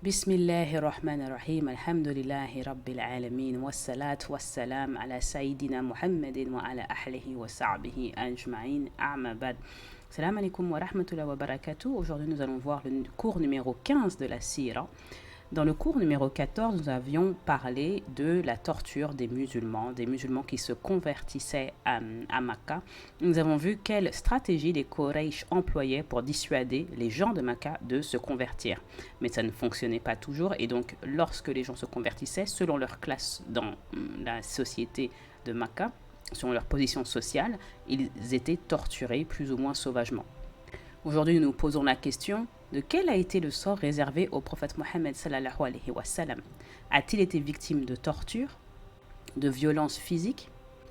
بسم الله الرحمن الرحيم الحمد لله رب العالمين والصلاة والسلام على سيدنا محمد وعلى أهله وصحبه أجمعين أما بعد. Salam alaikum wa rahmatullahi wa barakatuh. Aujourd'hui, nous allons voir le cours numéro 15 de la Sira. Dans le cours numéro 14, nous avions parlé de la torture des musulmans qui se convertissaient à Makkah. Nous avons vu quelle stratégie les Quraysh employaient pour dissuader les gens de Makkah de se convertir. Mais ça ne fonctionnait pas toujours, et donc lorsque les gens se convertissaient, selon leur classe dans la société de Makkah, selon leur position sociale, ils étaient torturés plus ou moins sauvagement. Aujourd'hui, nous nous posons la question de quel a été le sort réservé au prophète Mohammed sallallahu alayhi wa sallam. A-t-il été victime de torture, de violences physiques?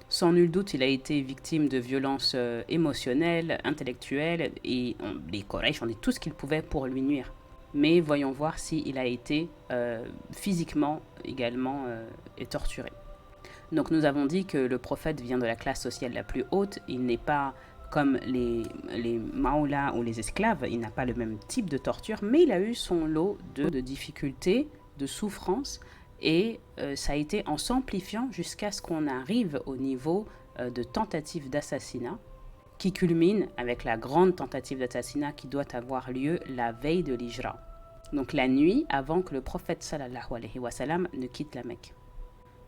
Sans nul doute, il a été victime de violences émotionnelles, intellectuelles, et les Quraysh ont dit tout ce qu'ils pouvaient pour lui nuire. Mais voyons voir s'il a été physiquement également torturé. Donc nous avons dit que le prophète vient de la classe sociale la plus haute, il n'est pas comme les maoulas ou les esclaves, il n'a pas le même type de torture, mais il a eu son lot de difficultés, de souffrances, et ça a été en s'amplifiant jusqu'à ce qu'on arrive au niveau de tentative d'assassinat, qui culmine avec la grande tentative d'assassinat qui doit avoir lieu la veille de l'Hijra, donc la nuit avant que le prophète sallallahu alayhi wa sallam ne quitte la Mecque.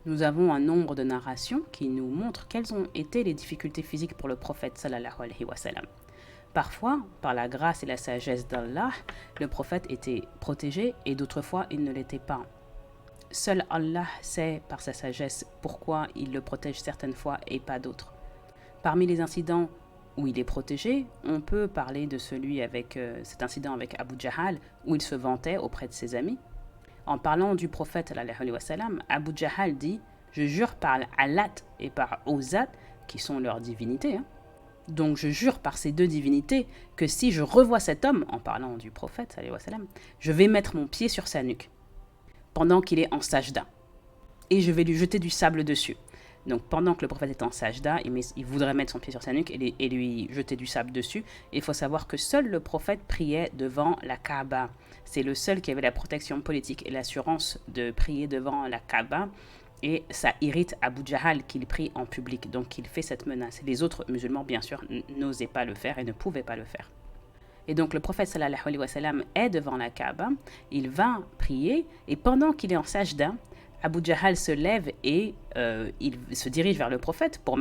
Nous avons un nombre de narrations qui nous montrent quelles ont été les difficultés physiques pour le prophète sallallahu alayhi wa sallam. Parfois, par la grâce et la sagesse d'Allah, le prophète était protégé et d'autres fois, il ne l'était pas. Seul Allah sait par sa sagesse pourquoi il le protège certaines fois et pas d'autres. Parmi les incidents où il est protégé, on peut parler de cet incident avec Abu Jahal où il se vantait auprès de ses amis. En parlant du prophète, Abu Jahal dit « Je jure par Allat et par Uzat, qui sont leurs divinités. Donc je jure par ces deux divinités que si je revois cet homme, en parlant du prophète, je vais mettre mon pied sur sa nuque, pendant qu'il est en sajda, et je vais lui jeter du sable dessus. » Donc pendant que le prophète est en sajda, il voudrait mettre son pied sur sa nuque et lui jeter du sable dessus. Et il faut savoir que seul le prophète priait devant la Kaaba. C'est le seul qui avait la protection politique et l'assurance de prier devant la Kaaba. Et ça irrite Abu Jahal qu'il prie en public. Donc il fait cette menace. Les autres musulmans, bien sûr, n'osaient pas le faire et ne pouvaient pas le faire. Et donc le prophète sallallahu alayhi wa sallam est devant la Kaaba. Il va prier et pendant qu'il est en sajda, Abu Jahal se lève et il se dirige vers le prophète pour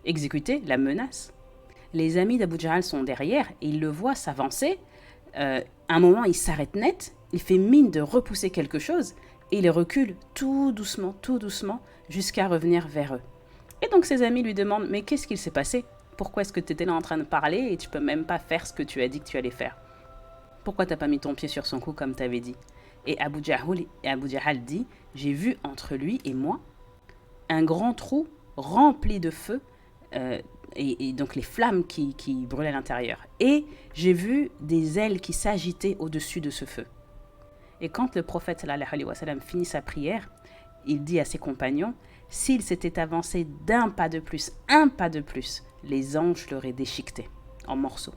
exécuter la menace. Les amis d'Abu Jahal sont derrière et ils le voient s'avancer. À un moment, il s'arrête net, il fait mine de repousser quelque chose et il recule tout doucement, jusqu'à revenir vers eux. Et donc ses amis lui demandent « Mais qu'est-ce qu'il s'est passé? Pourquoi est-ce que tu étais là en train de parler et tu peux même pas faire ce que tu as dit que tu allais faire? Pourquoi tu n'as pas mis ton pied sur son cou comme tu avais dit ?» Et Abu Jahal dit « J'ai vu entre lui et moi un grand trou rempli de feu, et donc les flammes qui brûlaient à l'intérieur. Et j'ai vu des ailes qui s'agitaient au-dessus de ce feu. » Et quand le prophète sallallahu alayhi wa sallam finit sa prière, il dit à ses compagnons « S'il s'était avancé d'un pas de plus, les anges l'auraient déchiqueté en morceaux. »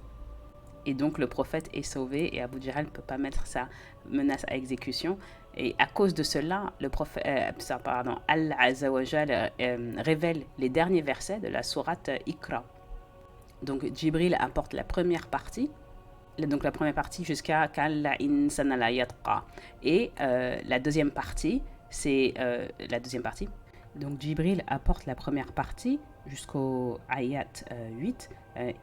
Et donc le prophète est sauvé et Abu Jahal ne peut pas mettre sa menace à exécution. Et à cause de cela, Allah Azza wa Jal révèle les derniers versets de la sourate Iqra. Donc Jibril apporte la première partie. Donc la première partie jusqu'à Kalla insana la yatqa. Et la deuxième partie, c'est la deuxième partie. Donc Jibril apporte la première partie jusqu'au ayat 8,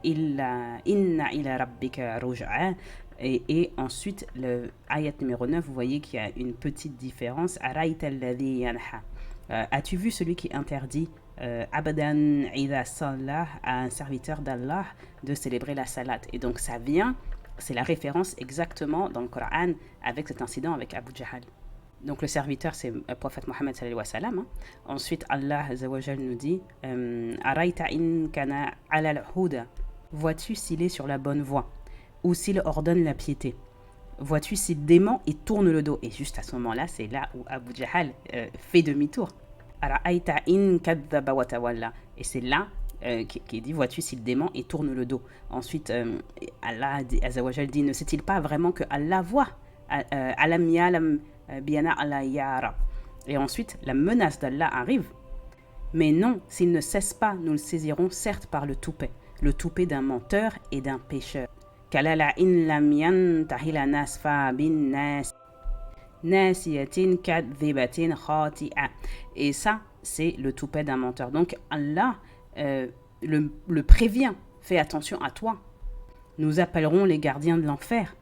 inna ila rabbika ruj'a, et ensuite le ayat numéro 9, vous voyez qu'il y a une petite différence. Araita alladhi yanha. As-tu vu celui qui interdit abadan idha sallah à un serviteur d'Allah de célébrer la salat? Et donc ça vient, c'est la référence exactement dans le Coran avec cet incident avec Abu Jahal. Donc le serviteur, c'est le prophète Mohammed sallallahu alayhi wa sallam. Ensuite, Allah Azza wa Jal nous dit Araita in kana ala al-huda. Vois-tu s'il est sur la bonne voie ou s'il ordonne la piété? Vois-tu s'il dément et tourne le dos? Et juste à ce moment-là, c'est là où Abu Jahal fait demi-tour. Araita in kadhaba wa tawalla. Et c'est là qui dit, vois-tu s'il dément et tourne le dos. Ensuite, Allah Azawajal dit, ne sait-il pas vraiment que Allah voit? Alam yalam biana Allah yara. Et ensuite, la menace d'Allah arrive. Mais non, s'il ne cesse pas, nous le saisirons certes par le toupet d'un menteur et d'un pécheur. Kalala in lam yantahi la nas fa bin nas nasiyatin kadhibatin khati'a. Et ça, c'est le toupet d'un menteur. Donc Allah le prévient, fais attention à toi. Nous appellerons les gardiens de l'enfer.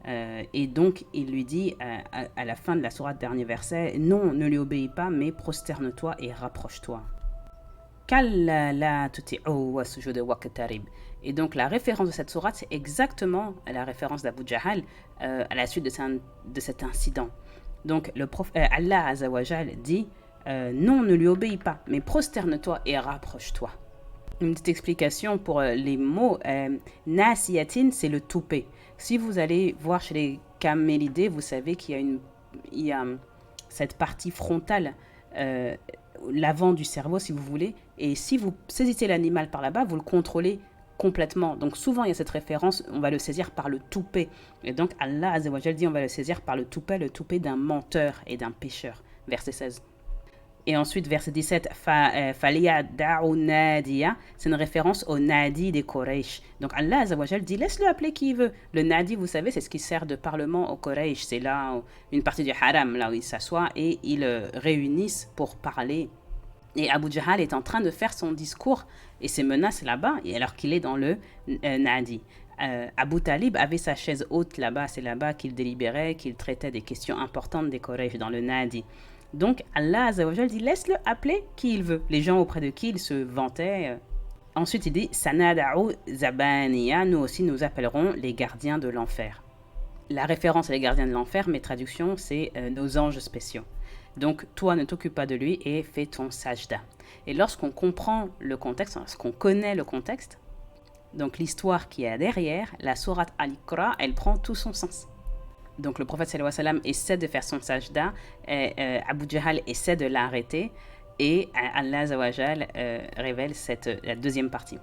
Et donc, il lui dit à la fin de la sourate, dernier verset, non, ne lui obéis pas, mais prosterne-toi et rapproche-toi. Et donc, la référence de cette sourate, c'est exactement la référence d'Abu Jahal à la suite de cet incident. Donc, Allah Azawajal dit, non, ne lui obéis pas, mais prosterne-toi et rapproche-toi. Une petite explication pour les mots. Nasiyatin, c'est le toupet. Si vous allez voir chez les camélidés, vous savez qu'il y a cette partie frontale, l'avant du cerveau, si vous voulez. Et si vous saisissez l'animal par là-bas, vous le contrôlez complètement. Donc souvent, il y a cette référence, on va le saisir par le toupet. Et donc Allah Azawajal dit, on va le saisir par le toupet d'un menteur et d'un pécheur. Verset 16. Et ensuite, verset 17, Faliya da'u nadiya, c'est une référence au nadi des Quraysh. Donc Allah Azawajal dit, laisse-le appeler qui il veut. Le nadi, vous savez, c'est ce qui sert de parlement au Quraysh. C'est là une partie du haram, là où ils s'assoient et ils réunissent pour parler. Et Abu Jahal est en train de faire son discours et ses menaces là-bas, et alors qu'il est dans le nadi. Abu Talib avait sa chaise haute là-bas, c'est là-bas qu'il délibérait, qu'il traitait des questions importantes des Quraysh dans le nadi. Donc Allah Azawajal dit, laisse-le appeler qui il veut. Les gens auprès de qui il se vantait. Ensuite il dit, Sanada'u Zabaniya, nous aussi nous appellerons les gardiens de l'enfer. La référence à les gardiens de l'enfer, mes traductions, c'est nos anges spéciaux. Donc toi ne t'occupe pas de lui et fais ton sajda. Et lorsqu'on comprend le contexte, lorsqu'on connaît le contexte, donc l'histoire qui est derrière, la sourate Al-Iqra, elle prend tout son sens. Donc le prophète sallallahu alayhi wa sallam essaie de faire son sajda, Abu Jahal essaie de l'arrêter et Allah Azawajal révèle la deuxième partie.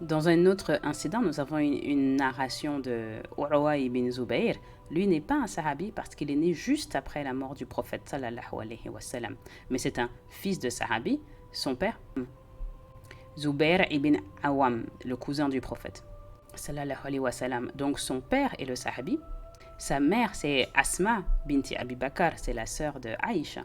Dans un autre incident, nous avons une narration de Urwa ibn Zubayr. Lui n'est pas un sahabi parce qu'il est né juste après la mort du prophète sallallahu alayhi wa sallam. Mais c'est un fils de sahabi, son père, Zubayr ibn Awam, le cousin du prophète sallallahu alayhi wa sallam. Donc son père est le sahabi. Sa mère, c'est Asma binti Abi Bakr, c'est la sœur de Aïcha.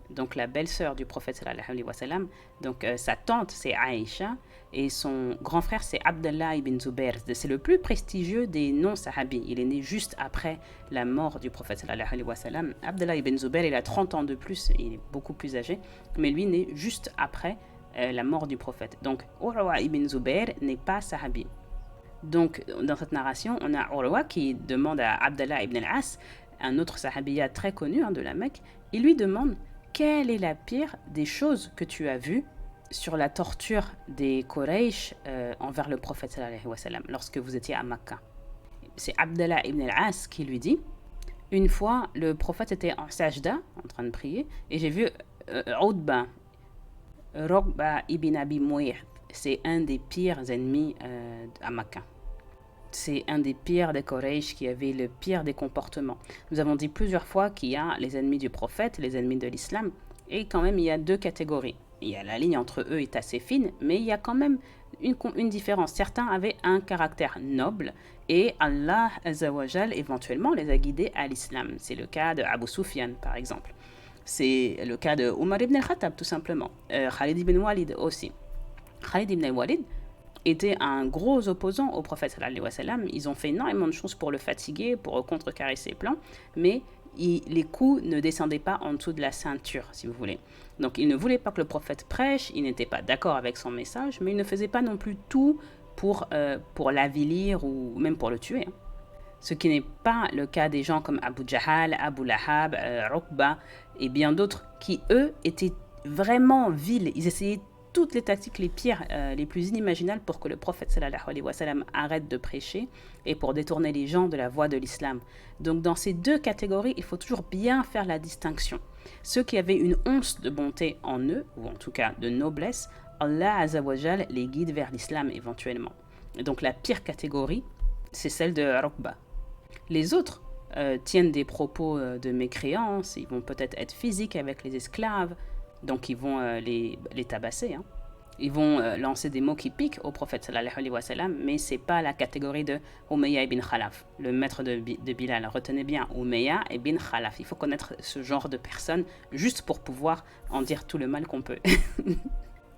Donc la belle-sœur du prophète sallallahu alayhi wa sallam. Donc sa tante, c'est Aïcha. Et son grand frère, c'est Abdallah ibn Zubair. C'est le plus prestigieux des non-sahabis. Il est né juste après la mort du prophète sallallahu alayhi wa sallam. Abdallah ibn Zubair, il a 30 ans de plus, il est beaucoup plus âgé. Mais lui, né juste après la mort du prophète. Donc Urwa ibn Zubair n'est pas sahabi. Donc, dans cette narration, on a Urwa qui demande à Abdallah ibn al-As, un autre sahabiya très connu de la Mecque, il lui demande quelle est la pire des choses que tu as vues sur la torture des Quraysh envers le prophète sallallahu alayhi wa sallam lorsque vous étiez à Makkah. C'est Abdallah ibn al-As qui lui dit, une fois le prophète était en sajda, en train de prier, et j'ai vu Utba ibn Abi Mu'ayth, c'est un des pires ennemis à Makkah. C'est un des pires des Quraysh qui avait le pire des comportements. Nous avons dit plusieurs fois qu'il y a les ennemis du prophète, les ennemis de l'islam, et quand même il y a deux catégories. La ligne entre eux est assez fine, mais il y a quand même une différence. Certains avaient un caractère noble, et Allah Azawajal éventuellement les a guidés à l'islam. C'est le cas de Abu Sufyan par exemple. C'est le cas de Omar ibn al-Khattab tout simplement. Khalid ibn Walid aussi. Khalid ibn Walid était un gros opposant au prophète sallallahu alayhi wa sallam. Ils ont fait énormément de choses pour le fatiguer, pour contrecarrer ses plans, mais les coups ne descendaient pas en dessous de la ceinture, si vous voulez. Donc il ne voulait pas que le prophète prêche, il n'était pas d'accord avec son message, mais il ne faisait pas non plus tout pour l'avilir ou même pour le tuer. Ce qui n'est pas le cas des gens comme Abu Jahal, Abu Lahab, Uqba et bien d'autres qui, eux, étaient vraiment vils. Ils essayaient toutes les tactiques les pires, les plus inimaginables pour que le prophète sallallahu alayhi wa sallam arrête de prêcher et pour détourner les gens de la voie de l'islam. Donc dans ces deux catégories, il faut toujours bien faire la distinction. Ceux qui avaient une once de bonté en eux, ou en tout cas de noblesse, Allah Azza wa Jal les guide vers l'islam éventuellement. Et donc la pire catégorie, c'est celle de Uqba. Les autres tiennent des propos de mécréance, ils vont peut-être être physiques avec les esclaves, donc ils vont les tabasser. Hein. Ils vont lancer des mots qui piquent au prophète sallallahu alayhi wa sallam, mais ce n'est pas la catégorie de Umayya ibn Khalaf, le maître de Bilal. Retenez bien, Umayya ibn Khalaf. Il faut connaître ce genre de personnes juste pour pouvoir en dire tout le mal qu'on peut.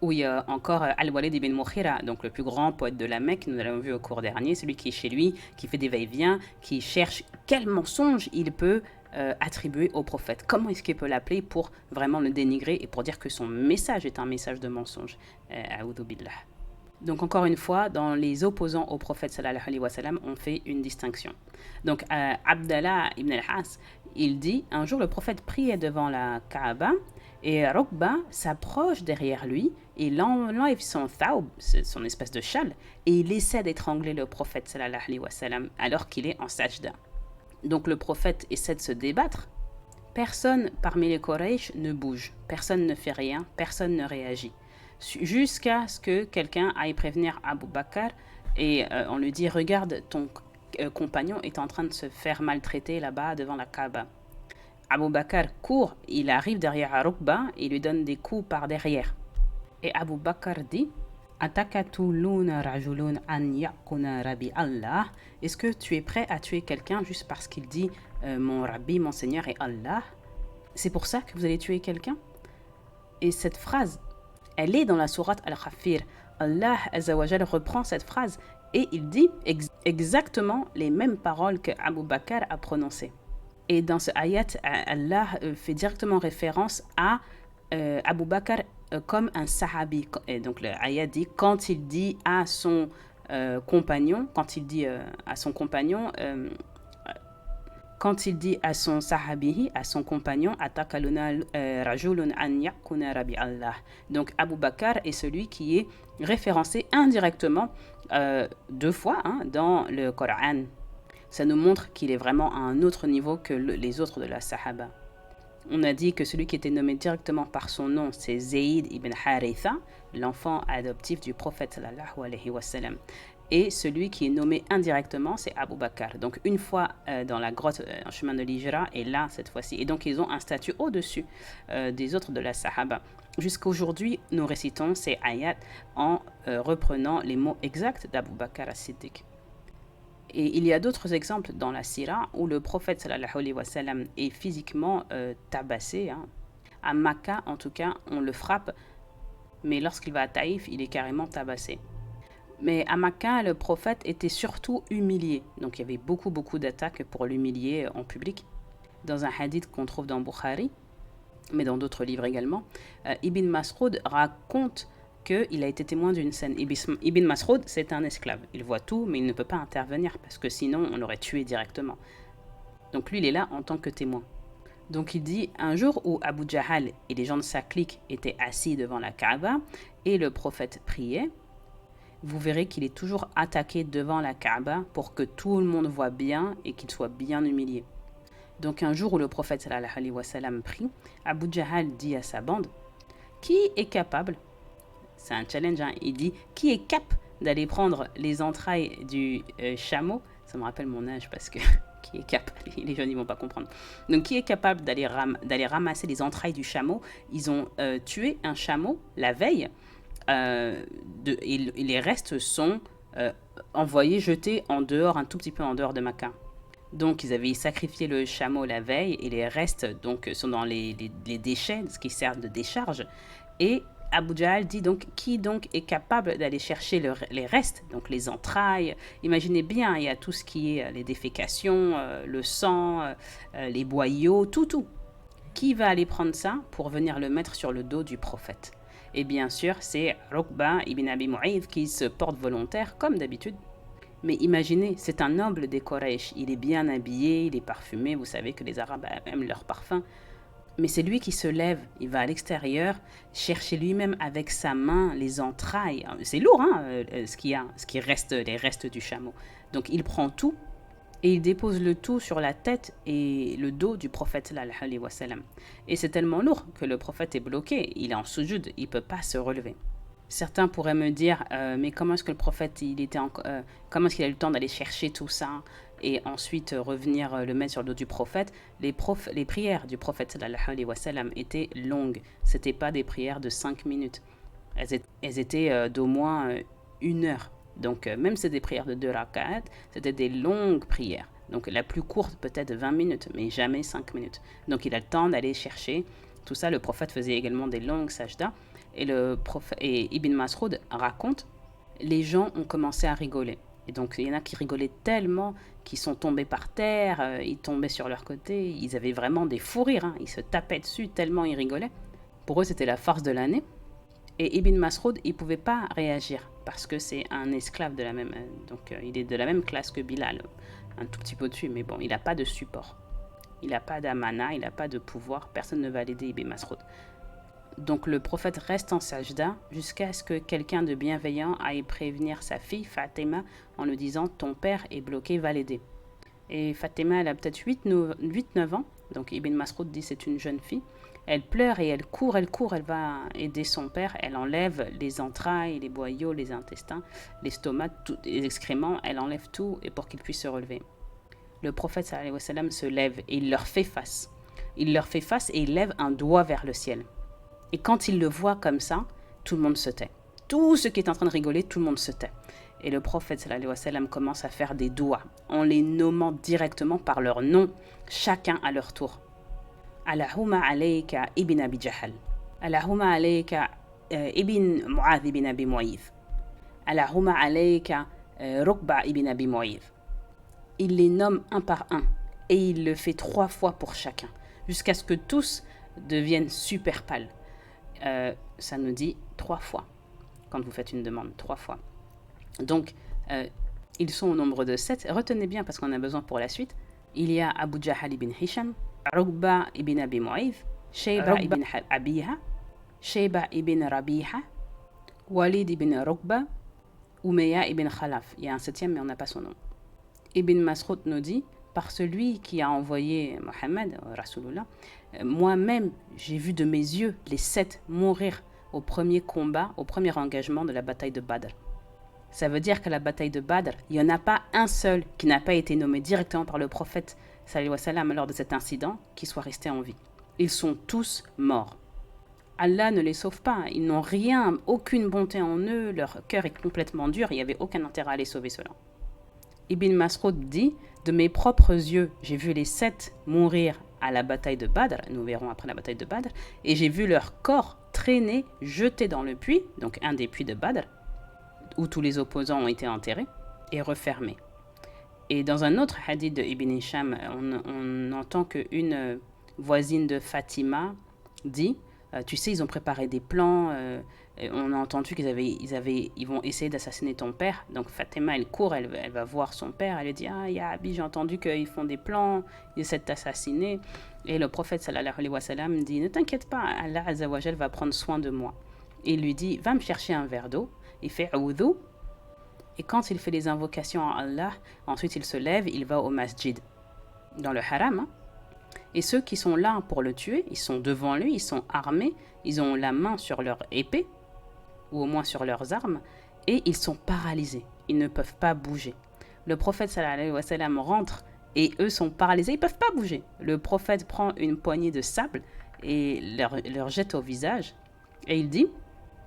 Ou il y a encore Al-Walid ibn Mughira, donc le plus grand poète de la Mecque, nous l'avons vu au cours dernier, celui qui est chez lui, qui fait des va-et-vient, qui cherche quel mensonge il peut attribuer au prophète. Comment est-ce qu'il peut l'appeler pour vraiment le dénigrer et pour dire que son message est un message de mensonge. A'udhu billah. Donc encore une fois, dans les opposants au prophète sallallahu alayhi wa sallam, on fait une distinction. Donc Abdallah ibn al-Has, il dit, un jour le prophète priait devant la Kaaba et Uqba s'approche derrière lui et enlève son thawb, son espèce de châle, et il essaie d'étrangler le prophète sallallahu alayhi wa sallam alors qu'il est en sajda. Donc le prophète essaie de se débattre. Personne parmi les Quraysh ne bouge, personne ne fait rien, personne ne réagit. Jusqu'à ce que quelqu'un aille prévenir Abu Bakr et on lui dit « Regarde, ton compagnon est en train de se faire maltraiter là-bas devant la Kaaba ». Abu Bakr court, il arrive derrière Uqba et lui donne des coups par derrière. Et Abu Bakr dit « Atakatuluna rajulun an yakuna rabbi Allah » Est-ce que tu es prêt à tuer quelqu'un juste parce qu'il dit mon rabbi, mon Seigneur est Allah? C'est pour ça que vous allez tuer quelqu'un? Et cette phrase, elle est dans la sourate Al-Ghafir. Allah Azza wa Jal reprend cette phrase et il dit exactement les mêmes paroles que Abu Bakr a prononcées. Et dans ce ayat, Allah fait directement référence à Abu Bakr comme un sahabi. Et donc le ayat dit quand il dit à son compagnon, quand il dit à son sahabi, à son compagnon, atakaluna rajulun an yakuna rabbi Allah. Donc Abu Bakr est celui qui est référencé indirectement 2 fois dans le Coran. Ça nous montre qu'il est vraiment à un autre niveau que les autres de la Sahaba. On a dit que celui qui était nommé directement par son nom, c'est Zayd ibn Haritha, l'enfant adoptif du prophète sallallahu alayhi wa sallam. Et celui qui est nommé indirectement, c'est Abu Bakr. Donc une fois dans la grotte, en chemin de l'Hijra, et là cette fois-ci. Et donc ils ont un statut au-dessus des autres de la Sahaba. Jusqu'à aujourd'hui, nous récitons ces ayats en reprenant les mots exacts d'Abu Bakr as-Siddiq. Et il y a d'autres exemples dans la Sira où le prophète sallallahu alayhi wa sallam est physiquement tabassé. À Makkah, en tout cas, on le frappe, mais lorsqu'il va à Taïf, il est carrément tabassé. Mais à Makkah, le prophète était surtout humilié. Donc il y avait beaucoup d'attaques pour l'humilier en public. Dans un hadith qu'on trouve dans Bukhari, mais dans d'autres livres également, Ibn Mas'ud raconte qu'il a été témoin d'une scène. Ibn Mas'ud, c'est un esclave. Il voit tout, mais il ne peut pas intervenir, parce que sinon, on l'aurait tué directement. Donc lui, il est là en tant que témoin. Donc il dit, un jour où Abu Jahal et les gens de sa clique étaient assis devant la Kaaba, et le prophète priait, vous verrez qu'il est toujours attaqué devant la Kaaba pour que tout le monde voit bien et qu'il soit bien humilié. Donc un jour où le prophète sallallahu alayhi wa sallam prie, Abu Jahal dit à sa bande, qui est capable, c'est un challenge, il dit, qui est cap d'aller prendre les entrailles du chameau, ça me rappelle mon âge parce que qui est cap, les jeunes ils vont pas comprendre. Donc qui est capable d'aller ramasser les entrailles du chameau? Ils ont tué un chameau la veille et les restes sont envoyés, jetés en dehors, un tout petit peu en dehors de Makkah. Donc ils avaient sacrifié le chameau la veille et les restes donc sont dans les déchets, ce qui sert de décharge. Et Abu Jahl dit donc qui donc est capable d'aller chercher les restes, donc les entrailles. Imaginez bien, il y a tout ce qui est les défécations, le sang, les boyaux, tout. Qui va aller prendre ça pour venir le mettre sur le dos du prophète? Et bien sûr, c'est Uqba ibn Abi Mu'ayth qui se porte volontaire comme d'habitude. Mais imaginez, c'est un noble des Quraysh, il est bien habillé, il est parfumé, vous savez que les Arabes aiment leur parfum. Mais c'est lui qui se lève, il va à l'extérieur, chercher lui-même avec sa main les entrailles. C'est lourd, ce qui reste, les restes du chameau. Donc il prend tout et il dépose le tout sur la tête et le dos du prophète sallallahu alayhi wa sallam. Et c'est tellement lourd que le prophète est bloqué, il est en soujoud, il ne peut pas se relever. Certains pourraient me dire, mais comment est-ce que le prophète, comment est-ce qu'il a eu le temps d'aller chercher tout ça et ensuite revenir le mettre sur le dos du prophète? Les prières du prophète sallallahu alayhi wa sallam étaient longues. Ce n'étaient pas des prières de 5 minutes. Elles étaient d'au moins 1 heure. Donc même si c'était des prières de 2 rak'at, c'était des longues prières. Donc la plus courte peut-être 20 minutes, mais jamais 5 minutes. Donc il a le temps d'aller chercher tout ça. Le prophète faisait également des longues sajdas. Et Ibn Mas'ud raconte, les gens ont commencé à rigoler. Et donc il y en a qui rigolaient tellement qu'ils sont tombés par terre, ils tombaient sur leur côté, ils avaient vraiment des fous rires, hein. Ils se tapaient dessus tellement ils rigolaient. Pour eux c'était la farce de l'année. Et Ibn Mas'ud, il ne pouvait pas réagir parce que c'est un esclave de la même... Donc il est de la même classe que Bilal, un tout petit peu dessus, mais bon, il n'a pas de support. Il n'a pas d'amana, il n'a pas de pouvoir, personne ne va l'aider Ibn Mas'ud. Donc le prophète reste en sajda jusqu'à ce que quelqu'un de bienveillant aille prévenir sa fille Fatima en lui disant « ton père est bloqué, va l'aider ». Et Fatima, elle a peut-être 8-9 ans, donc Ibn Mas'ud dit c'est une jeune fille. Elle pleure et elle court, elle va aider son père, elle enlève les entrailles, les boyaux, les intestins, les stomates, les excréments, elle enlève tout et pour qu'il puisse se relever. Le prophète sallallahu alayhi wa sallam se lève et il leur fait face. Il leur fait face et il lève un doigt vers le ciel. Et quand il le voit comme ça, tout le monde se tait. Tout ce qui est en train de rigoler, tout le monde se tait. Et le prophète sallallahu alayhi wa sallam commence à faire des doigts en les nommant directement par leur nom, chacun à leur tour. Allahumma alayka ibn Abi Jahal. Allahumma alayka ibn Mu'adh ibn Abi Mu'ayth. Allahumma alayka Rukba ibn Abi Mu'ayth. Il les nomme un par un et il le fait 3 fois pour chacun, jusqu'à ce que tous deviennent super pâles. Ça nous dit 3 fois, quand vous faites une demande, 3 fois. Donc, ils sont au nombre de 7. Retenez bien parce qu'on a besoin pour la suite. Il y a Abu Jahal ibn Hisham, Rukba ibn Abi Mu'ayth, Shayba ibn Abiha, Shayba ibn Rabiha, Walid ibn Rukba, Umayya ibn Khalaf. Il y a un 7e, mais on n'a pas son nom. Ibn Mas'ud nous dit, par celui qui a envoyé Mohammed, Rasulullah, moi-même, j'ai vu de mes yeux les 7 mourir au premier combat, au premier engagement de la bataille de Badr. Ça veut dire qu'à la bataille de Badr, il n'y en a pas un seul qui n'a pas été nommé directement par le prophète sallallahu alayhi wa sallam lors de cet incident qui soit resté en vie. Ils sont tous morts. Allah ne les sauve pas, ils n'ont rien, aucune bonté en eux, leur cœur est complètement dur, il n'y avait aucun intérêt à les sauver cela. Ibn Mas'ud dit, de mes propres yeux, j'ai vu les 7 mourir à la bataille de Badr, nous verrons après la bataille de Badr, et j'ai vu leur corps traîner, jeté dans le puits, donc un des puits de Badr, où tous les opposants ont été enterrés, et refermés. Et dans un autre hadith de Ibn Hisham, on entend qu'une voisine de Fatima dit, tu sais, ils ont préparé des plans, on a entendu ils vont essayer d'assassiner ton père. Donc Fatima, elle court, elle va voir son père, elle lui dit, ah, ya Abi, j'ai entendu qu'ils font des plans, ils essaient de t'assassiner. Et le prophète sallallahu alayhi wa sallam dit, ne t'inquiète pas, Allah azza wa jal va prendre soin de moi. Et il lui dit, va me chercher un verre d'eau, il fait oudhu. Et quand il fait les invocations à Allah, ensuite il se lève, il va au masjid, dans le haram. Hein. Et ceux qui sont là pour le tuer, ils sont devant lui, ils sont armés, ils ont la main sur leur épée, ou au moins sur leurs armes, et ils sont paralysés, ils ne peuvent pas bouger. Le prophète sallallahu alayhi wa sallam rentre, et eux sont paralysés, ils ne peuvent pas bouger. Le prophète prend une poignée de sable et leur jette au visage, et il dit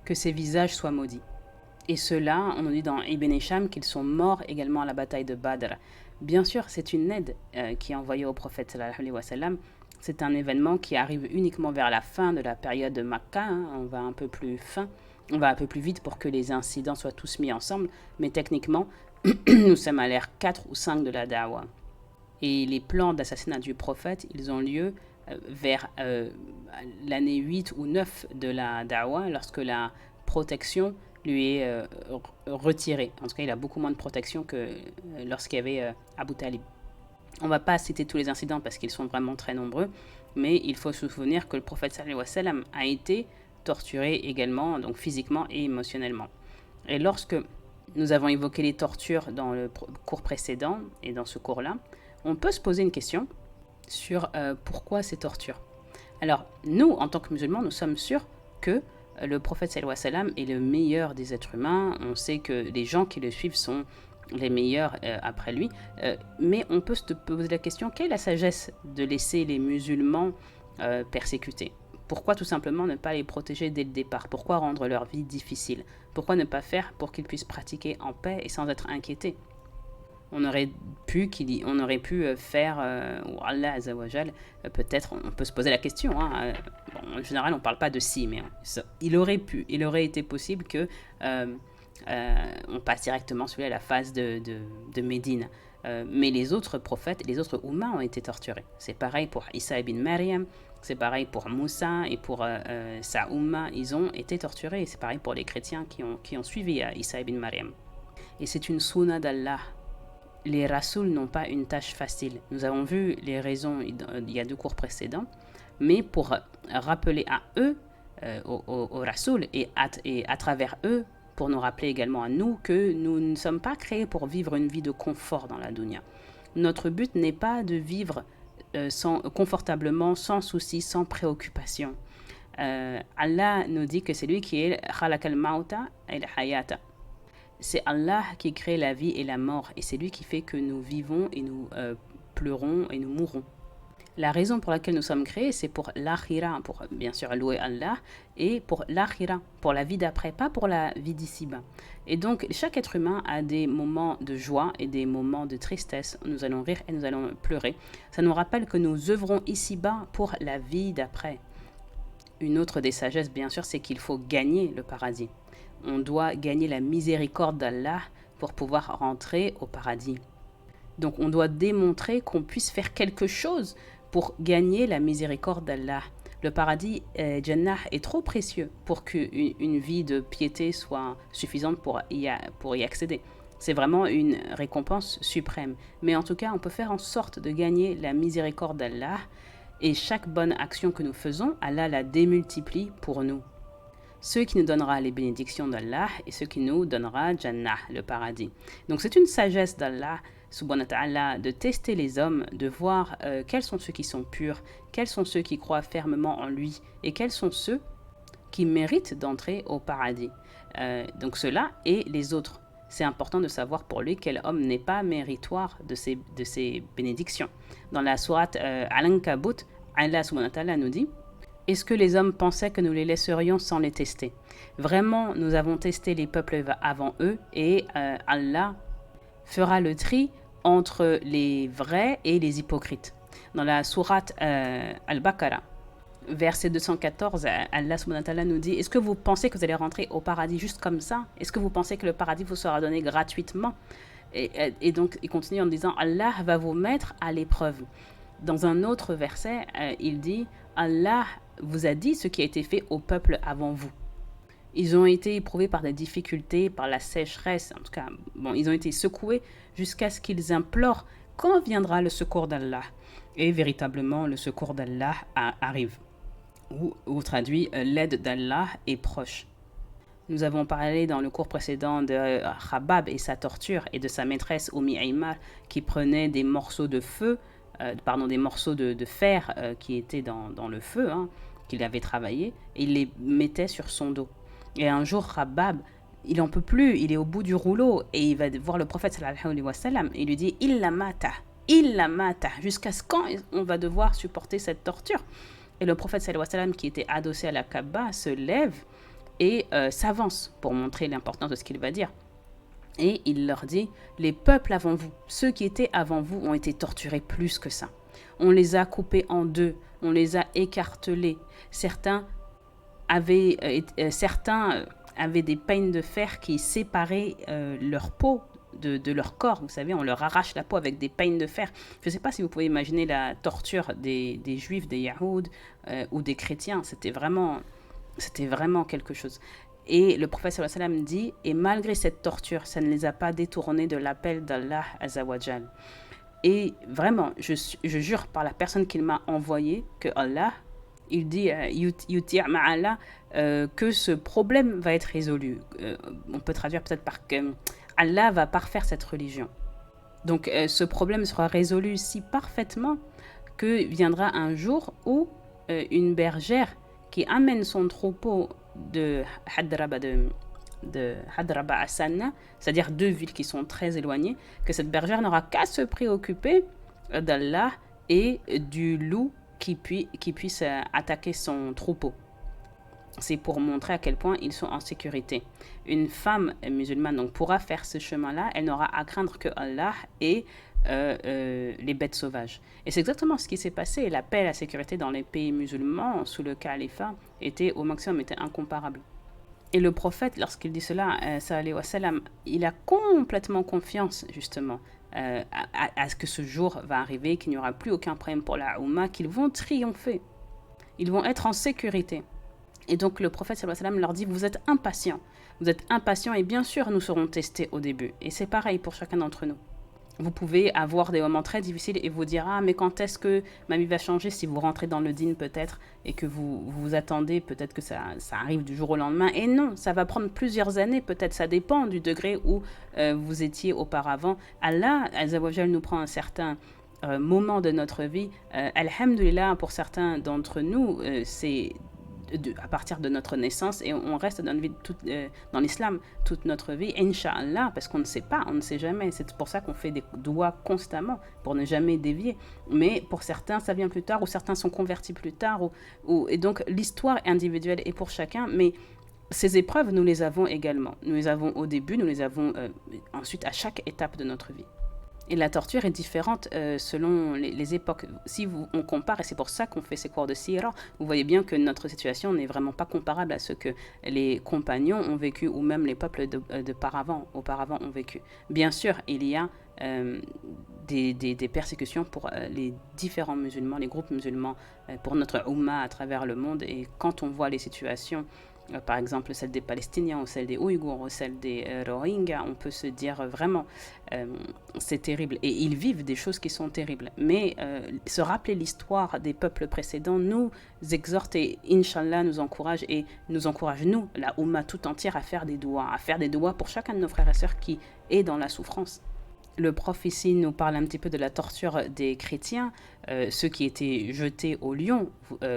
que ces visages soient maudits. Et ceux-là, on nous dit dans Ibn Hisham qu'ils sont morts également à la bataille de Badr. Bien sûr, c'est une aide qui est envoyée au prophète sallallahu alayhi wa sallam. C'est un événement qui arrive uniquement vers la fin de la période de Makkah. Hein. On va un peu plus vite pour que les incidents soient tous mis ensemble. Mais techniquement, nous sommes à l'ère 4 ou 5 de la da'wah. Et les plans d'assassinat du prophète, ils ont lieu vers l'année 8 ou 9 de la da'wah, lorsque la protection lui est retiré. En tout cas, il a beaucoup moins de protection que lorsqu'il y avait Abu Talib. On ne va pas citer tous les incidents parce qu'ils sont vraiment très nombreux, mais il faut se souvenir que le prophète sallallahu alayhi wa sallam a été torturé également, donc physiquement et émotionnellement. Et lorsque nous avons évoqué les tortures dans le cours précédent et dans ce cours-là, on peut se poser une question sur pourquoi ces tortures. Alors, nous, en tant que musulmans, nous sommes sûrs que le prophète sallallahu alayhi wa sallam est le meilleur des êtres humains. On sait que les gens qui le suivent sont les meilleurs après lui. Mais on peut se poser la question, quelle est la sagesse de laisser les musulmans persécutés? Pourquoi tout simplement ne pas les protéger dès le départ? Pourquoi rendre leur vie difficile? Pourquoi ne pas faire pour qu'ils puissent pratiquer en paix et sans être inquiétés? On aurait pu faire, ou Allah Azzawajal, peut-être, on peut se poser la question, hein, bon, en général on ne parle pas de si, mais il aurait été possible que on passe directement à la phase de Médine. Mais les autres prophètes, les autres Ummah ont été torturés. C'est pareil pour Isa ibn Maryam, c'est pareil pour Moussa et pour sa Ummah, ils ont été torturés. C'est pareil pour les chrétiens qui ont suivi Isa ibn Maryam. Et c'est une sunna d'Allah. Les rasouls n'ont pas une tâche facile. Nous avons vu les raisons il y a 2 cours précédents, mais pour rappeler à eux, aux rasouls, et à travers eux, pour nous rappeler également à nous que nous ne sommes pas créés pour vivre une vie de confort dans la dunya. Notre but n'est pas de vivre confortablement, sans soucis, sans préoccupation. Allah nous dit que c'est lui qui est khalaqal mauta et hayata. C'est Allah qui crée la vie et la mort, et c'est lui qui fait que nous vivons et nous pleurons et nous mourrons. La raison pour laquelle nous sommes créés, c'est pour l'akhira, pour bien sûr louer Allah, et pour l'akhira, pour la vie d'après, pas pour la vie d'ici-bas. Et donc, chaque être humain a des moments de joie et des moments de tristesse. Nous allons rire et nous allons pleurer. Ça nous rappelle que nous œuvrons ici-bas pour la vie d'après. Une autre des sagesses, bien sûr, c'est qu'il faut gagner le paradis. On doit gagner la miséricorde d'Allah pour pouvoir rentrer au paradis. Donc on doit démontrer qu'on puisse faire quelque chose pour gagner la miséricorde d'Allah. Le paradis, Jannah, est trop précieux pour qu'une vie de piété soit suffisante pour y accéder. C'est vraiment une récompense suprême. Mais en tout cas, on peut faire en sorte de gagner la miséricorde d'Allah, et chaque bonne action que nous faisons, Allah la démultiplie pour nous. Ceux qui nous donnera les bénédictions d'Allah et ceux qui nous donnera Jannah, le paradis. Donc c'est une sagesse d'Allah, subhanahu wa ta'ala, de tester les hommes, de voir quels sont ceux qui sont purs, quels sont ceux qui croient fermement en lui, et quels sont ceux qui méritent d'entrer au paradis. Donc ceux-là et les autres. C'est important de savoir pour lui quel homme n'est pas méritoire de ces bénédictions. Dans la sourate Al-Ankabut, Allah subhanahu wa ta'ala nous dit: est-ce que les hommes pensaient que nous les laisserions sans les tester? Vraiment, nous avons testé les peuples avant eux, et Allah fera le tri entre les vrais et les hypocrites. Dans la sourate Al-Baqarah, verset 214, Allah subhanahu wa ta'ala nous dit: est-ce que vous pensez que vous allez rentrer au paradis juste comme ça? Est-ce que vous pensez que le paradis vous sera donné gratuitement? Et donc, il continue en disant: Allah va vous mettre à l'épreuve. Dans un autre verset, il dit: Allah vous a dit ce qui a été fait au peuple avant vous. Ils ont été éprouvés par des difficultés, par la sécheresse, en tout cas, bon, ils ont été secoués jusqu'à ce qu'ils implorent quand viendra le secours d'Allah. Et véritablement, le secours d'Allah arrive. Ou traduit, l'aide d'Allah est proche. Nous avons parlé dans le cours précédent de Khabab et sa torture, et de sa maîtresse Ummi Aymar qui prenait des morceaux de feu, des morceaux de fer qui étaient dans le feu, qu'il avait travaillé, et il les mettait sur son dos. Et un jour, Khabab, il n'en peut plus, il est au bout du rouleau, et il va voir le prophète sallallahu alayhi wa sallam, et il lui dit: illa mata, jusqu'à ce quand on va devoir supporter cette torture? Et le prophète sallallahu alayhi wa sallam, qui était adossé à la Kaaba, se lève et s'avance pour montrer l'importance de ce qu'il va dire. Et il leur dit: les peuples avant vous, ceux qui étaient avant vous, ont été torturés plus que ça. On les a coupés en deux, on les a écartelés. Certains avaient des peines de fer qui séparaient leur peau de leur corps. Vous savez, on leur arrache la peau avec des peines de fer. Je ne sais pas si vous pouvez imaginer la torture des juifs, des yahoud ou des chrétiens. C'était vraiment quelque chose. Et le prophète sallallahu alayhi wa sallam dit: et malgré cette torture, ça ne les a pas détournés de l'appel d'Allah Azzawajal. Et vraiment, je jure par la personne qu'il m'a envoyé que Allah, il dit yuti' ma'ala, que ce problème va être résolu. On peut traduire peut-être par que Allah va parfaire cette religion. Donc ce problème sera résolu si parfaitement que viendra un jour où une bergère qui amène son troupeau de Hadraba de Hadraba à Sanna, c'est-à-dire 2 villes qui sont très éloignées, que cette bergère n'aura qu'à se préoccuper d'Allah et du loup qui puisse attaquer son troupeau. C'est pour montrer à quel point ils sont en sécurité. Une femme musulmane donc, pourra faire ce chemin-là, elle n'aura à craindre que Allah et les bêtes sauvages. Et c'est exactement ce qui s'est passé. La paix et la sécurité dans les pays musulmans sous le califat était au maximum, était incomparable. Et le prophète, lorsqu'il dit cela, sallallahu wa sallam, il a complètement confiance justement à ce que ce jour va arriver, qu'il n'y aura plus aucun problème pour la Oumma, qu'ils vont triompher. Ils vont être en sécurité. Et donc le prophète sallallahu alayhi wa sallam leur dit, vous êtes impatients et bien sûr nous serons testés au début. Et c'est pareil pour chacun d'entre nous. Vous pouvez avoir des moments très difficiles et vous dire, ah mais quand est-ce que ma vie va changer, si vous rentrez dans le dîn peut-être et que vous attendez peut-être que ça arrive du jour au lendemain. Et non, ça va prendre plusieurs années, peut-être ça dépend du degré où vous étiez auparavant. Allah Azza wa Jal nous prend un certain moment de notre vie. Alhamdulillah, pour certains d'entre nous, c'est à partir de notre naissance et on reste dans l'islam toute notre vie, Inch'Allah, parce qu'on ne sait pas, on ne sait jamais. C'est pour ça qu'on fait des doigts constamment pour ne jamais dévier. Mais pour certains, ça vient plus tard, ou certains sont convertis plus tard. Et donc l'histoire est individuelle et pour chacun, mais ces épreuves, nous les avons également. Nous les avons au début, nous les avons ensuite à chaque étape de notre vie. Et la torture est différente selon les époques. Si on compare, et c'est pour ça qu'on fait ces cours de sira, vous voyez bien que notre situation n'est vraiment pas comparable à ce que les compagnons ont vécu ou même les peuples auparavant ont vécu. Bien sûr, il y a des persécutions pour les différents musulmans, les groupes musulmans, pour notre Ummah à travers le monde. Et quand on voit les situations, par exemple celle des Palestiniens ou celle des Ouïghours ou celle des Rohingyas, on peut se dire vraiment c'est terrible et ils vivent des choses qui sont terribles, mais se rappeler l'histoire des peuples précédents nous exhorte et Inch'Allah nous encourage et nous encourage nous, la Oumma tout entière, à faire des doigts pour chacun de nos frères et sœurs qui est dans la souffrance. Le prof ici nous parle un petit peu de la torture des chrétiens, ceux qui étaient jetés au lion.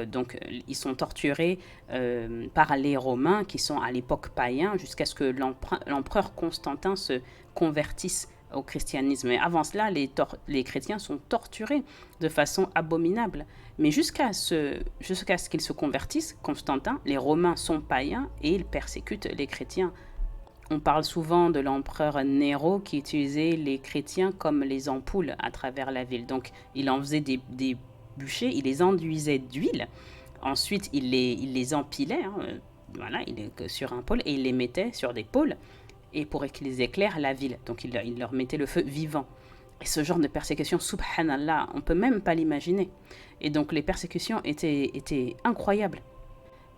Donc, ils sont torturés par les Romains qui sont à l'époque païens jusqu'à ce que l'empereur Constantin se convertisse au christianisme. Et avant cela, les chrétiens sont torturés de façon abominable. Mais jusqu'à ce qu'ils se convertissent, Constantin, les Romains sont païens et ils persécutent les chrétiens. On parle souvent de l'empereur Néro qui utilisait les chrétiens comme les ampoules à travers la ville. Donc, il en faisait des bûchers, il les enduisait d'huile. Ensuite, il les empilait sur un pôle et il les mettait sur des pôles et pour qu'ils éclairent la ville. Donc, il leur mettait le feu vivant. Et ce genre de persécution, subhanallah, on ne peut même pas l'imaginer. Et donc, les persécutions étaient incroyables.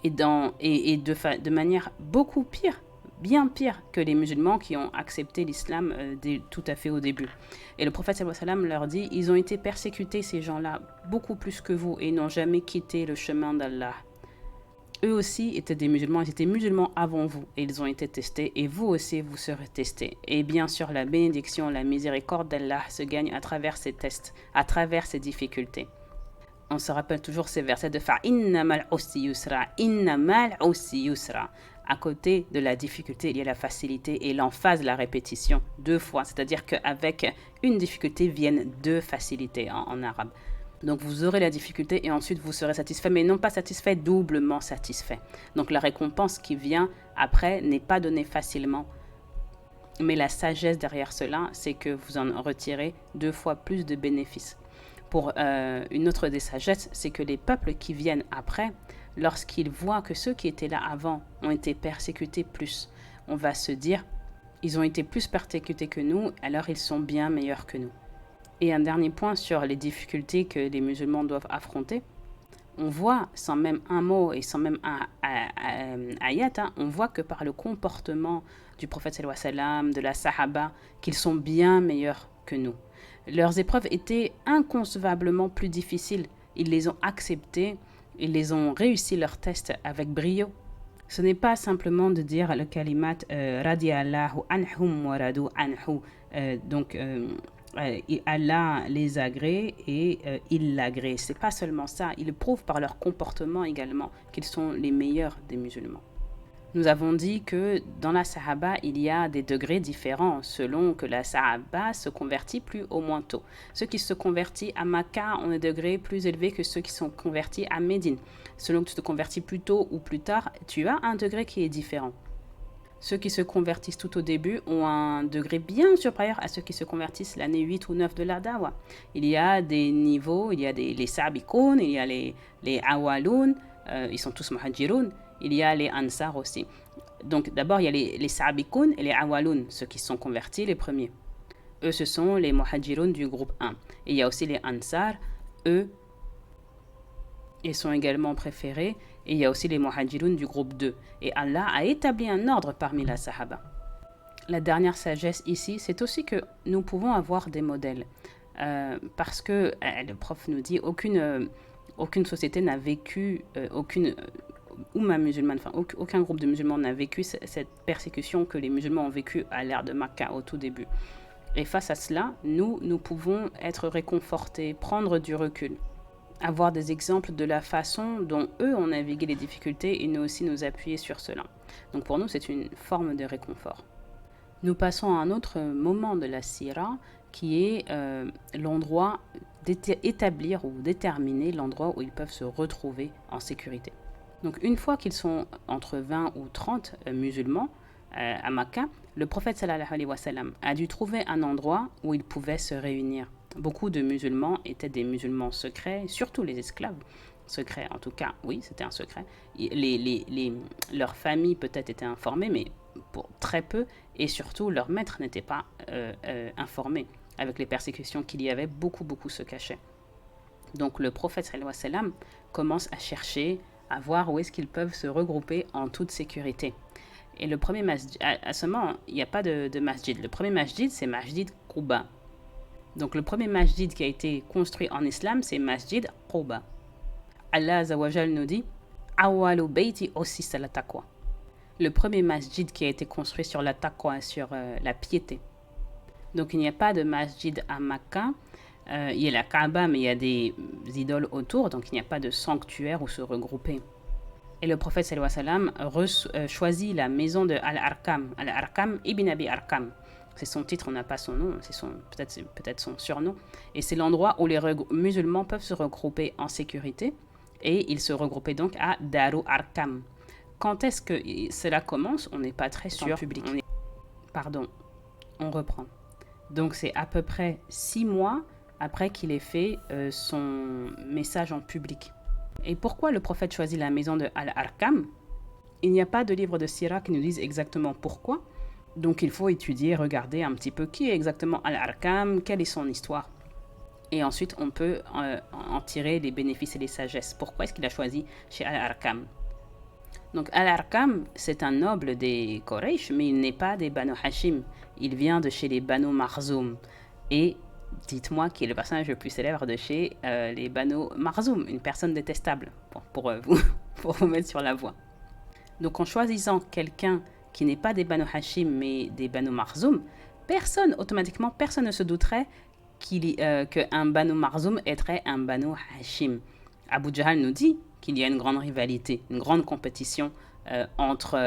Et de manière beaucoup pire, bien pire que les musulmans qui ont accepté l'islam tout à fait au début. Et le prophète sallallahu alayhi wa sallam leur dit, ils ont été persécutés ces gens-là beaucoup plus que vous et n'ont jamais quitté le chemin d'Allah. Eux aussi étaient des musulmans, ils étaient musulmans avant vous et ils ont été testés et vous aussi vous serez testés. Et bien sûr la bénédiction, la miséricorde d'Allah se gagne à travers ces tests, à travers ces difficultés. On se rappelle toujours ces versets de Inna ma'al usri yusra, inna ma'al usri yusra. À côté de la difficulté, il y a la facilité et l'emphase, la répétition 2 fois. C'est-à-dire qu'avec une difficulté viennent 2 facilités en arabe. Donc vous aurez la difficulté et ensuite vous serez satisfait, mais non pas satisfait, doublement satisfait. Donc la récompense qui vient après n'est pas donnée facilement. Mais la sagesse derrière cela, c'est que vous en retirez 2 fois plus de bénéfices. Pour une autre des sagesses, c'est que les peuples qui viennent après, lorsqu'ils voient que ceux qui étaient là avant ont été persécutés plus, on va se dire, ils ont été plus persécutés que nous, alors ils sont bien meilleurs que nous. Et un dernier point sur les difficultés que les musulmans doivent affronter, on voit, sans même un mot et sans même un ayat, on voit que par le comportement du prophète sallallahu alayhi wa sallam, de la sahaba, qu'ils sont bien meilleurs que nous. Leurs épreuves étaient inconcevablement plus difficiles. Ils les ont acceptées, ils ont réussi leurs tests avec brio. Ce n'est pas simplement de dire le kalimat radiyallahu anhum wa radu anhu. Allah les agrée et il l'agrée. C'est pas seulement ça. Ils prouvent par leur comportement également qu'ils sont les meilleurs des musulmans. Nous avons dit que dans la Sahaba, il y a des degrés différents selon que la Sahaba se convertit plus ou moins tôt. Ceux qui se convertissent à Makkah ont des degrés plus élevés que ceux qui sont convertis à Médine. Selon que tu te convertis plus tôt ou plus tard, tu as un degré qui est différent. Ceux qui se convertissent tout au début ont un degré bien supérieur à ceux qui se convertissent l'année 8 ou 9 de la dawa. Il y a des niveaux, il y a les sabikoun, il y a les awaloun, ils sont tous muhajiroun, il y a les ansar aussi. Donc d'abord il y a les sabikoun et les awaloun, ceux qui se sont convertis les premiers. Eux ce sont les muhajiroun du groupe 1. Et il y a aussi les ansar, eux ils sont également préférés. Et il y a aussi les muhajiroun du groupe 2. Et Allah a établi un ordre parmi la Sahaba. La dernière sagesse ici, c'est aussi que nous pouvons avoir des modèles. Parce que le prof nous dit aucune société n'a vécu, aucune Oumma musulmane, enfin aucun groupe de musulmans n'a vécu cette persécution que les musulmans ont vécue à l'ère de Makkah au tout début. Et face à cela, nous pouvons être réconfortés, prendre du recul, avoir des exemples de la façon dont eux ont navigué les difficultés et nous aussi nous appuyer sur cela. Donc pour nous, c'est une forme de réconfort. Nous passons à un autre moment de la Sira qui est l'endroit d'établir ou déterminer l'endroit où ils peuvent se retrouver en sécurité. Donc une fois qu'ils sont entre 20 ou 30 musulmans à Makkah, le prophète sallallahu alayhi wa sallam a dû trouver un endroit où ils pouvaient se réunir. Beaucoup de musulmans étaient des musulmans secrets, surtout les esclaves. Secrets, en tout cas, oui, c'était un secret. Leurs familles peut-être étaient informées, mais pour très peu. Et surtout, leurs maîtres n'étaient pas informés. Avec les persécutions qu'il y avait, beaucoup se cachaient. Donc le prophète sallallahu alayhi wa sallam commence à chercher, à voir où est-ce qu'ils peuvent se regrouper en toute sécurité. Et le premier masjid, à ce moment, il n'y a pas de masjid. Le premier masjid, c'est Masjid Quba. Donc le premier masjid qui a été construit en islam, c'est Masjid Quba. Allah Azawajal nous dit Awalu bayti ussisa la taqwa. Le premier masjid qui a été construit sur la taqwa, sur la piété. Donc il n'y a pas de masjid à Makkah. Il y a la Kaaba, mais il y a des idoles autour, donc il n'y a pas de sanctuaire où se regrouper. Et le prophète sallallahu alayhi wa sallam choisit la maison de Al-Arqam, Al-Arqam ibn Abi Arqam. C'est son titre, on n'a pas son nom, c'est peut-être son surnom. Et c'est l'endroit où les musulmans peuvent se regrouper en sécurité. Et ils se regroupaient donc à Daru Arqam. Quand est-ce que cela commence? On n'est pas très sûr. Public. On reprend. Donc c'est à peu près 6 mois après qu'il ait fait son message en public. Et pourquoi le prophète choisit la maison de Al-Arqam? Il n'y a pas de livre de Sira qui nous dise exactement pourquoi. Donc il faut étudier, regarder un petit peu qui est exactement Al-Arqam, quelle est son histoire. Et ensuite on peut en tirer les bénéfices et les sagesses. Pourquoi est-ce qu'il a choisi chez Al-Arqam? Donc Al-Arqam, c'est un noble des Quraysh, mais il n'est pas des Banu Hashim. Il vient de chez les Banu Makhzoum. Et dites-moi qui est le personnage le plus célèbre de chez les Banu Makhzoum, une personne détestable, pour vous mettre sur la voie. Donc en choisissant quelqu'un qui n'est pas des Banu Hashim mais des Banu Makhzoum, automatiquement, personne ne se douterait qu'un Banu Makhzoum aiderait un Banu Hashim. Abu Jahl nous dit qu'il y a une grande rivalité, une grande compétition entre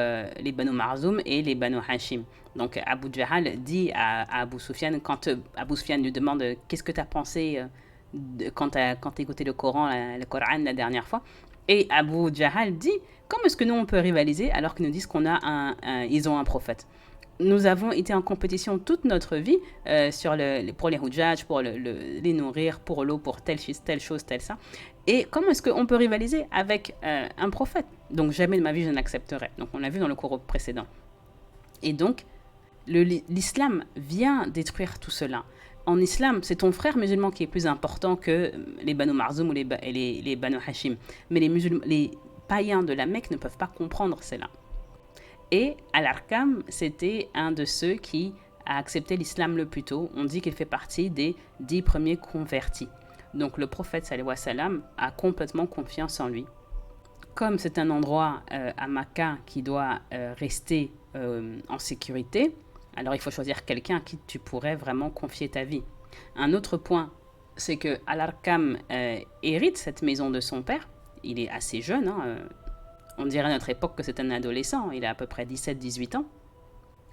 les Banu Makhzoum et les Banu Hashim. Donc Abu Jahl dit à Abu Sufyan, quand Abu Sufyan lui demande qu'est-ce que tu as pensé quand tu as écouté le Coran la dernière fois, et Abu Jahl dit comment est-ce que nous on peut rivaliser alors qu'ils nous disent ils ont un prophète. Nous avons été en compétition toute notre vie pour les hujjaj, pour les nourrir, pour l'eau, pour telle chose, telle ça. Et comment est-ce qu'on peut rivaliser avec un prophète? Donc jamais de ma vie je n'accepterai. Donc on l'a vu dans le cours précédent. Et donc l'islam vient détruire tout cela. En islam, c'est ton frère musulman qui est plus important que les Banu Makhzoum ou les Banu Hashim. Mais les païens de la Mecque ne peuvent pas comprendre cela. Et Al-Arqam, c'était un de ceux qui a accepté l'islam le plus tôt. On dit qu'il fait partie des 10 premiers convertis. Donc le prophète sallallahu alayhi wa sallam a complètement confiance en lui. Comme c'est un endroit à Makkah qui doit rester en sécurité, alors il faut choisir quelqu'un à qui tu pourrais vraiment confier ta vie. Un autre point, c'est que Al-Arqam hérite cette maison de son père. Il est assez jeune, On dirait à notre époque que c'est un adolescent, il a à peu près 17-18 ans.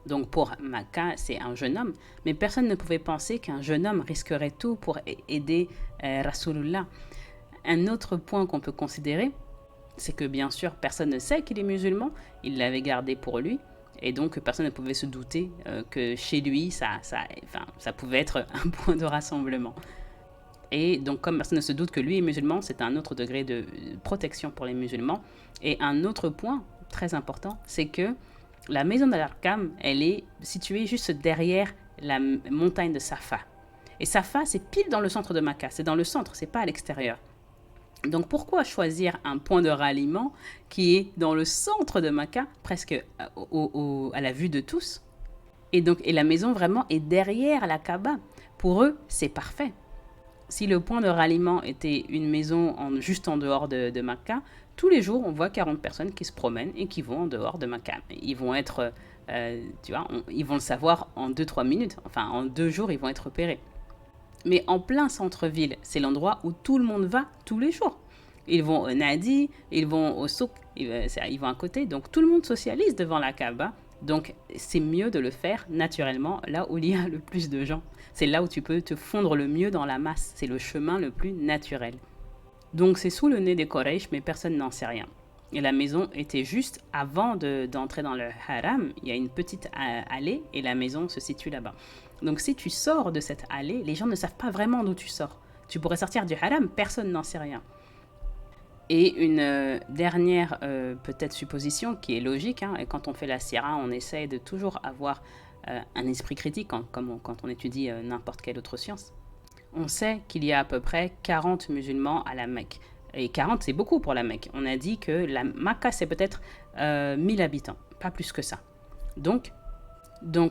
Donc pour Makka, c'est un jeune homme, mais personne ne pouvait penser qu'un jeune homme risquerait tout pour aider Rasulullah. Un autre point qu'on peut considérer, c'est que bien sûr, personne ne sait qu'il est musulman, il l'avait gardé pour lui, et donc personne ne pouvait se douter que chez lui, ça pouvait être un point de rassemblement. Et donc comme personne ne se doute que lui est musulman, c'est un autre degré de protection pour les musulmans. Et un autre point très important, c'est que la maison d'Al-Arqam, elle est située juste derrière la montagne de Safa. Et Safa, c'est pile dans le centre de Makka. C'est dans le centre, c'est pas à l'extérieur. Donc pourquoi choisir un point de ralliement qui est dans le centre de Makka, presque à la vue de tous? Et la maison vraiment est derrière la Kaaba. Pour eux, c'est parfait. Si le point de ralliement était une maison juste en dehors de Makka, tous les jours, on voit 40 personnes qui se promènent et qui vont en dehors de Makka. Ils vont être, ils vont le savoir en 2-3 minutes. Enfin, en 2 jours, ils vont être repérés. Mais en plein centre-ville, c'est l'endroit où tout le monde va tous les jours. Ils vont au Nadi, ils vont au Souk, ils vont à côté. Donc, tout le monde socialise devant la Kaaba. Donc, c'est mieux de le faire naturellement là où il y a le plus de gens. C'est là où tu peux te fondre le mieux dans la masse. C'est le chemin le plus naturel. Donc, c'est sous le nez des Quraysh, mais personne n'en sait rien. Et la maison était juste avant d'entrer dans le haram. Il y a une petite allée et la maison se situe là-bas. Donc, si tu sors de cette allée, les gens ne savent pas vraiment d'où tu sors. Tu pourrais sortir du haram, personne n'en sait rien. Et une dernière peut-être supposition qui est logique, hein, et quand on fait la sira, on essaie de toujours avoir un esprit critique quand on étudie n'importe quelle autre science. On sait qu'il y a à peu près 40 musulmans à la Mecque. Et 40, c'est beaucoup pour la Mecque. On a dit que la Makka, c'est peut-être 1000 habitants, pas plus que ça. Donc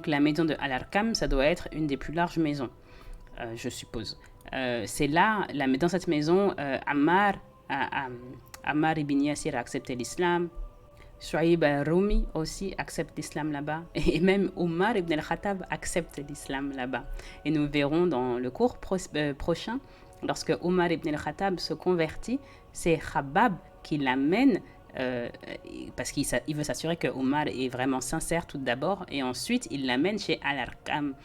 la maison de Al-Arqam, ça doit être une des plus larges maisons, je suppose. C'est là, dans cette maison, Ammar ibn Yasir a accepté l'islam. Shuaib al-Rumi aussi accepte l'islam là-bas. Et même Omar ibn al-Khattab accepte l'islam là-bas. Et nous verrons dans le cours prochain, lorsque Omar ibn al-Khattab se convertit, c'est Khabbab qui l'amène, parce qu'il veut s'assurer que Omar est vraiment sincère tout d'abord, et ensuite il l'amène chez Al-Arqam.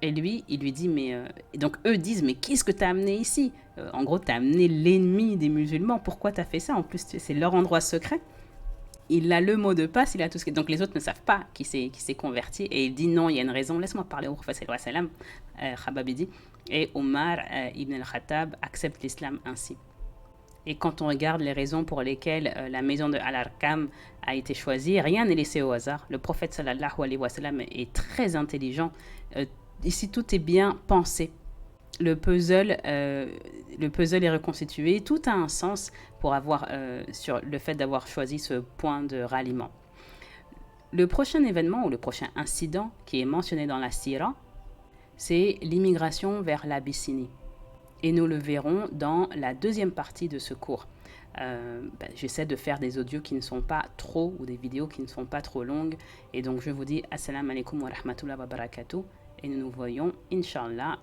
Et lui, il lui dit, donc eux disent, mais qu'est-ce que t'as amené ici? En gros, t'as amené l'ennemi des musulmans, pourquoi t'as fait ça? En plus, c'est leur endroit secret. Il a le mot de passe, il a tout ce que... Donc les autres ne savent pas qu'il s'est converti. Et il dit, non, il y a une raison, laisse-moi parler au prophète sallallahu alayhi wa sallam, Khabbab dit. Et Omar ibn al-Khattab accepte l'islam ainsi. Et quand on regarde les raisons pour lesquelles la maison de Al-Arqam a été choisie, rien n'est laissé au hasard. Le prophète sallallahu alayhi wa sallam est très intelligent. Ici, tout est bien pensé. Le puzzle est reconstitué. Tout a un sens pour sur le fait d'avoir choisi ce point de ralliement. Le prochain événement ou le prochain incident qui est mentionné dans la Sira, c'est l'immigration vers l'Abyssinie. Et nous le verrons dans la deuxième partie de ce cours. J'essaie de faire des audios qui ne sont pas trop, ou des vidéos qui ne sont pas trop longues. Et donc je vous dis assalamu alaikum wa rahmatullahi wa barakatuh. Et nous nous voyons, Inch'Allah,